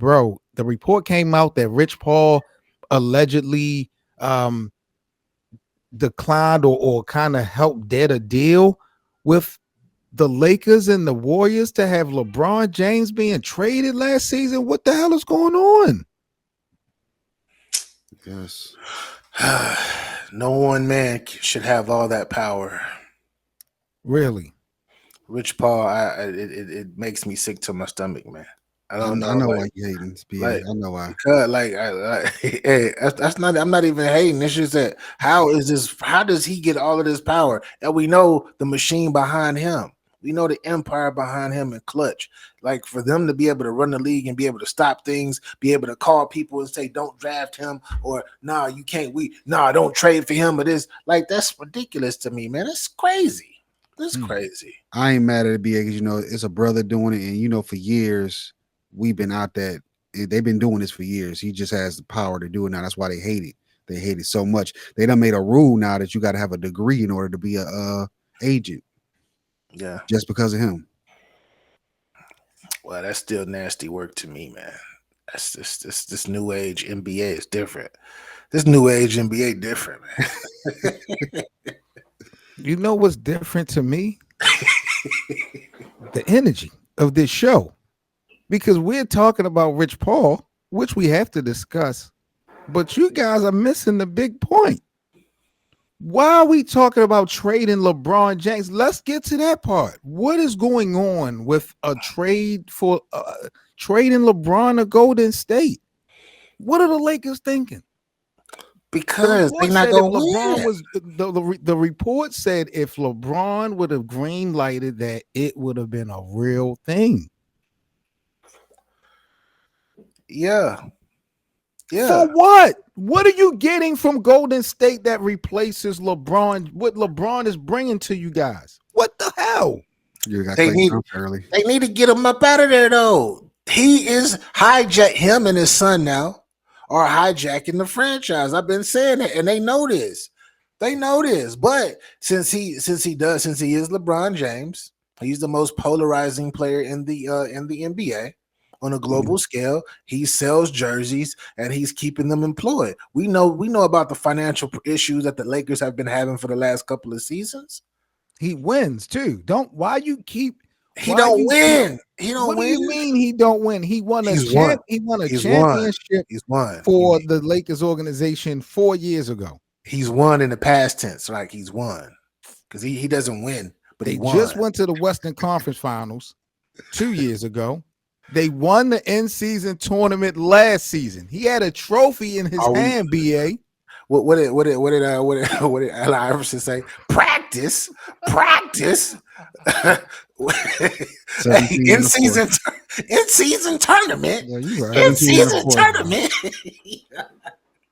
bro, the report came out that Rich Paul allegedly declined or kind of helped dead a deal with the Lakers and the Warriors to have LeBron James being traded last season. What the hell is going on? Yes. No one man should have all that power. Really? Rich Paul, it makes me sick to my stomach, man. I don't know. I know like, why you hating this, BA. like, I know why. because hey, that's not. I'm not even hating. It's just that how is this? How does he get all of this power? And we know the machine behind him. We know the empire behind him and Clutch. Like for them to be able to run the league and be able to stop things, be able to call people and say, "Don't draft him," or "Nah, you can't." Don't trade for him. Or this, like that's ridiculous to me, man. That's crazy. That's crazy. I ain't mad at it, BA, because it's a brother doing it, and for years we've been out that they've been doing this for years. He just has the power to do it now. That's why they hate it. They hate it so much. They done made a rule now that you got to have a degree in order to be a agent. Yeah. Just because of him. Well, that's still nasty work to me, man. That's this new age NBA is different. This new age NBA different, man. You know what's different to me? The energy of this show. Because we're talking about Rich Paul, which we have to discuss, but you guys are missing the big point. Why are we talking about trading LeBron James? Let's get to that part. What is going on with a trade for trading LeBron to Golden State? What are the Lakers thinking? Because they're not going to win. The report said if LeBron would have green lighted that, it would have been a real thing. Yeah. For what? What are you getting from Golden State that replaces LeBron? What LeBron is bringing to you guys? What the hell? They need to get him up out of there, though. He is him and his son now are hijacking the franchise. I've been saying it, and they know this. They know this. But since he is LeBron James, he's the most polarizing player in the NBA. On a global scale, he sells jerseys and he's keeping them employed. We know about the financial issues that the Lakers have been having for the last couple of seasons. He wins too. He don't win. What do you mean he don't win? He won a championship for the Lakers organization 4 years ago. He's won in the past tense, like he's won. Because he doesn't win, but he won. Just went to the Western Conference Finals 2 years ago. They won the in-season tournament last season. He had a trophy in his hand, BA. What did Allen Iverson say? Practice. In-season tournament. Yeah, you right. In-season tournament.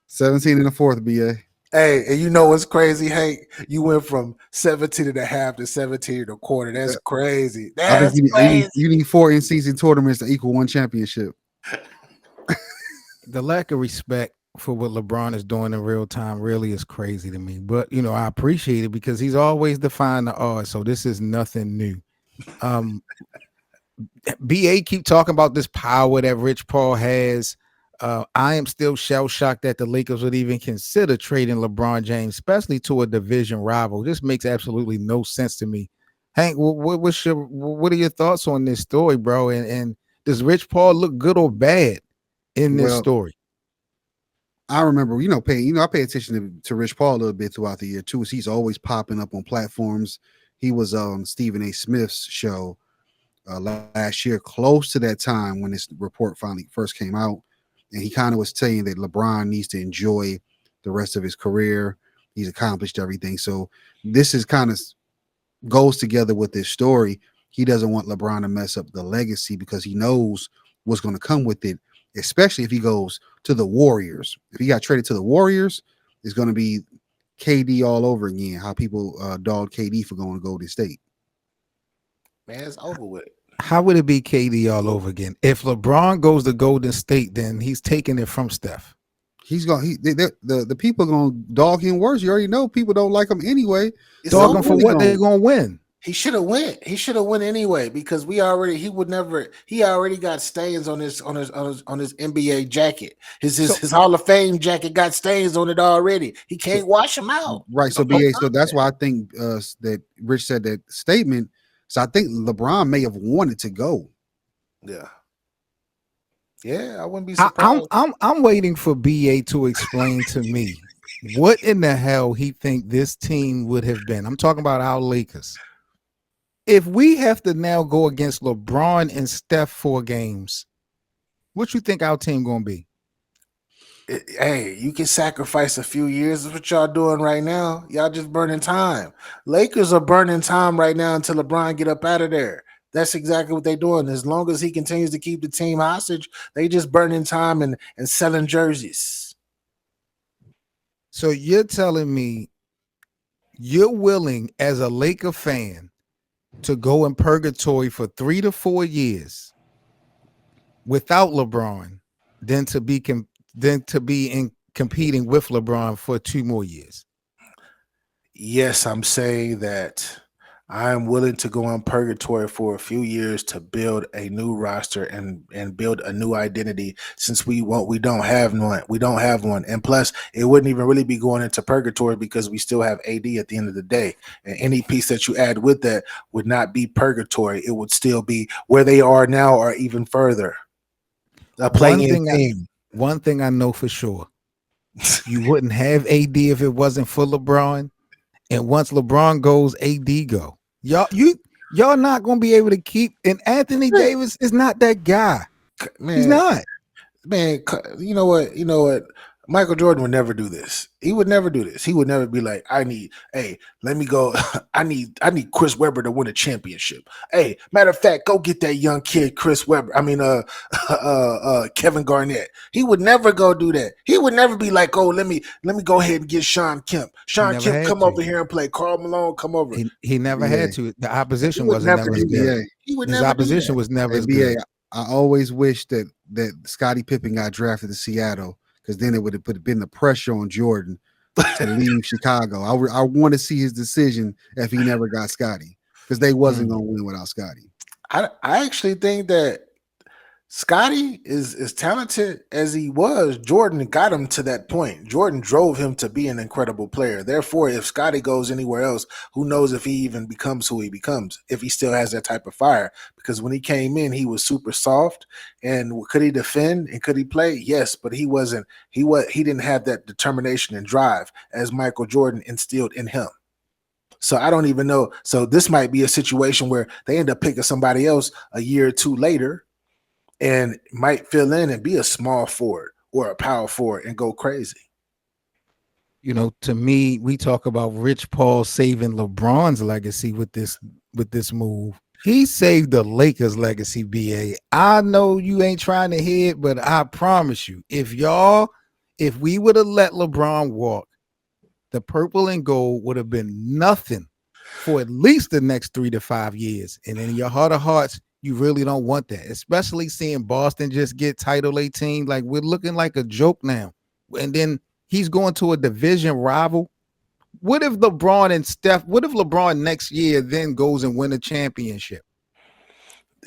17 in the fourth, BA. Hey, and you know what's crazy, Hank? You went from 17 and a half to 17 and a quarter. That's crazy. That's crazy. You need 4 in-season tournaments to equal 1 championship. The lack of respect for what LeBron is doing in real time really is crazy to me. But, I appreciate it because he's always defying the odds. So this is nothing new. BA keep talking about this power that Rich Paul has. I am still shell-shocked that the Lakers would even consider trading LeBron James, especially to a division rival. This makes absolutely no sense to me. Hank, what are your thoughts on this story, bro? And does Rich Paul look good or bad in this story? I remember, I pay attention to Rich Paul a little bit throughout the year too. He's always popping up on platforms. He was on Stephen A. Smith's show last year, close to that time when this report finally first came out. And he kind of was saying that LeBron needs to enjoy the rest of his career. He's accomplished everything. So this is kind of goes together with this story. He doesn't want LeBron to mess up the legacy because he knows what's going to come with it, especially if he goes to the Warriors. If he got traded to the Warriors, it's going to be KD all over again, how people dogged KD for going to Golden State. Man, it's over with. How would it be KD all over again? If LeBron goes to Golden State, then he's taking it from Steph. The people are going to dog him worse. You already know people don't like him anyway. Dog him for what? They're going to win. He should have went. He should have went anyway because he already got stains on his NBA jacket. His Hall of Fame jacket got stains on it already. He can't wash them out. Right. So BA, so that's why I think that Rich said that statement. So I think LeBron may have wanted to go. Yeah. Yeah, I wouldn't be surprised. I'm waiting for BA to explain to me what in the hell he think this team would have been. I'm talking about our Lakers. If we have to now go against LeBron and Steph 4 games, what you think our team gonna be? Hey, you can sacrifice a few years. That's what y'all doing right now. Y'all just burning time. Lakers are burning time right now until LeBron get up out of there. That's exactly what they're doing. As long as he continues to keep the team hostage, they just burning time and selling jerseys. So you're telling me you're willing as a Laker fan to go in purgatory for 3 to 4 years without LeBron than to be competing with LeBron for 2 more years? Yes, I'm saying that I'm willing to go on purgatory for a few years to build a new roster and build a new identity since we don't have one. And plus it wouldn't even really be going into purgatory because we still have AD at the end of the day. And any piece that you add with that would not be purgatory. It would still be where they are now or even further. A play-in team. One thing I know for sure, you wouldn't have AD if it wasn't for LeBron. And once LeBron goes, AD go. Y'all not gonna be able to keep. And Anthony Davis is not that guy. Man, he's not. Man, you know what? Michael Jordan would never do this. He would never do this. He would never be like, let me go. I need Chris Webber to win a championship. Hey, matter of fact, go get that young kid, Chris Webber. Kevin Garnett. He would never go do that. He would never be like, oh, let me go ahead and get Sean Kemp. Sean Kemp, come over here and play. Karl Malone, come over. He never had to. The opposition wasn't never as good. His opposition was never as good. I always wish that Scottie Pippen got drafted to Seattle, because then it would have been the pressure on Jordan to leave Chicago. I want to see his decision if he never got Scottie, because they wasn't going to win without Scottie. I actually think that Scottie is as talented as he was. Jordan got him to that point. Jordan drove him to be an incredible player. Therefore, if Scottie goes anywhere else, who knows if he even becomes who he becomes, if he still has that type of fire. Because when he came in, he was super soft. And could he defend and could he play? Yes, but he didn't have that determination and drive as Michael Jordan instilled in him. So I don't even know. So this might be a situation where they end up picking somebody else a year or two later and might fill in and be a small forward or a power forward and go crazy. You know, to me, we talk about Rich Paul saving LeBron's legacy with this move. He saved the Lakers' legacy, BA. I know you ain't trying to hear it, but I promise you, if we would have let LeBron walk, the purple and gold would have been nothing for at least the next 3 to 5 years. And in your heart of hearts, you really don't want that, especially seeing Boston just get Title 18. Like, we're looking like a joke now. And then he's going to a division rival. What if LeBron next year then goes and win a championship?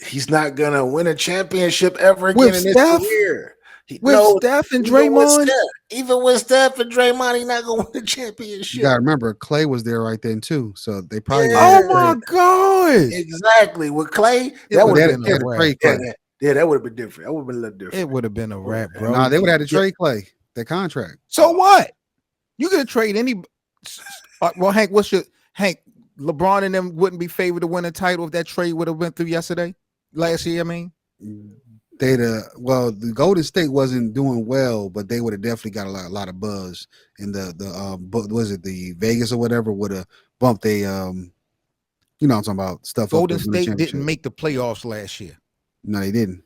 He's not going to win a championship ever again in his career. Steph and Draymond? Even with Steph and Draymond, he's not going to win a championship. You got to remember, Clay was there right then too. So they probably. Yeah. Oh my God! Exactly. With Clay, that would have been different. That would have been different. That would have been a little different. It would have been a wrap, bro. Nah, they would have had to trade Clay, their contract. So what? You gonna trade any? Well, Hank, LeBron and them wouldn't be favored to win a title if that trade would have went through last year. I mean. The Golden State wasn't doing well, but they would have definitely got a lot of buzz. And the Vegas or whatever would have bumped I'm talking about stuff. Golden State didn't make the playoffs last year. No, they didn't.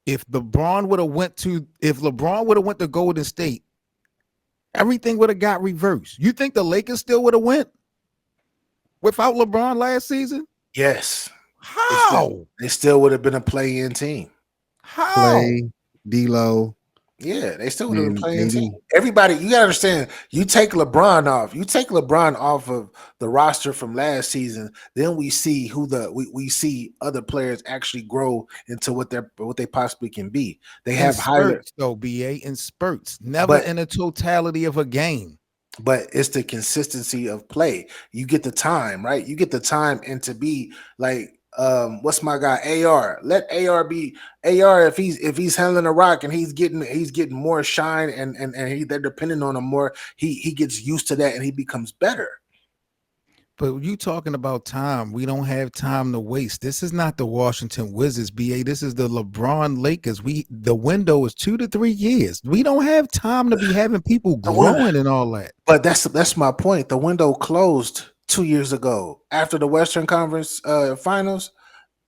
If LeBron would have went to Golden State, everything would have got reversed. You think the Lakers still would have went without LeBron last season? Yes. How? They still would have been a play-in team. How? Clay, D'Lo. Yeah, they still would have been And playing team. maybe Everybody, you gotta understand. You take LeBron off. You take LeBron off of the roster from last season. Then we see we see other players actually grow into what they possibly can be. They In have higher, spurts, though, BA, in spurts, never but in a totality of a game. but it's the consistency of play. You get the time, right? You get the time and to be like what's my guy AR? Let AR be AR if he's handling a rock and he's getting more shine and they're depending on him more. He gets used to that and he becomes better. But you talking about time. We don't have time to waste. This is not the Washington Wizards, BA. This is the LeBron Lakers. The window is 2 to 3 years. We don't have time to be having people growing and all that. But that's my point. The window closed 2 years ago after the Western Conference Finals.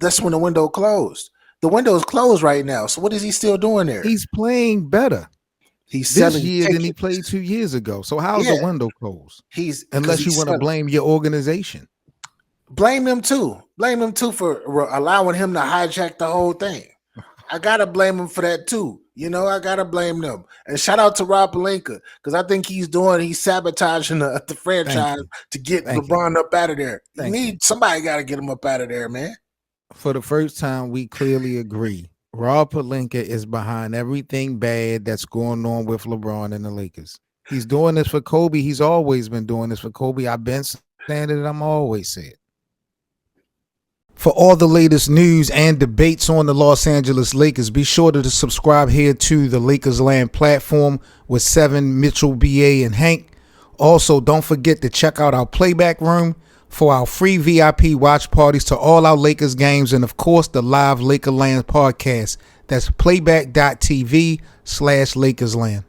That's when the window closed. The window is closed right now. So what is he still doing there? He's playing better He's this selling year than he tickets. played 2 years ago. So how's the window closed? Unless you want to blame your organization. Blame them too. Blame them too for allowing him to hijack the whole thing. I gotta blame him for that too. You know, I gotta blame them. And shout out to Rob Pelinka because I think he's sabotaging the franchise to get LeBron up out of there. Somebody got to get him up out of there, man. For the first time, we clearly agree. Rob Pelinka is behind everything bad that's going on with LeBron and the Lakers. He's doing this for Kobe. He's always been doing this for Kobe. I've been saying it. I'm always saying it. For all the latest news and debates on the Los Angeles Lakers, be sure to subscribe here to the Lakers Land platform with Seven, Mitchell, BA, and Hank. Also, don't forget to check out our playback room for our free VIP watch parties to all our Lakers games and, of course, the live Lakerland podcast. That's playback.tv/LakersLand.